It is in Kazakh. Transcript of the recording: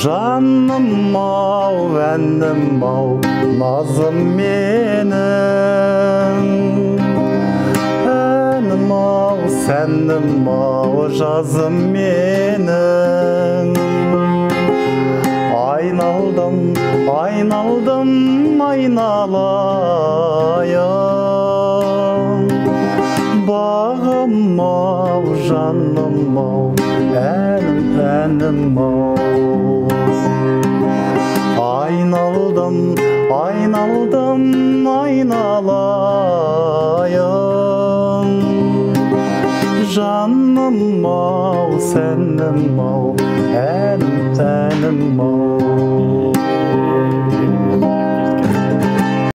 Жаным ау, әнім ау, назым менің, әнім ау, сәнім ау, жазым менің. Айналдым, айналдым, айналайын, бағым ау, жаным ау, әнім ау. Айналдым, айналдым, айналайын, жаным ау, сәнім ау, әнім ау.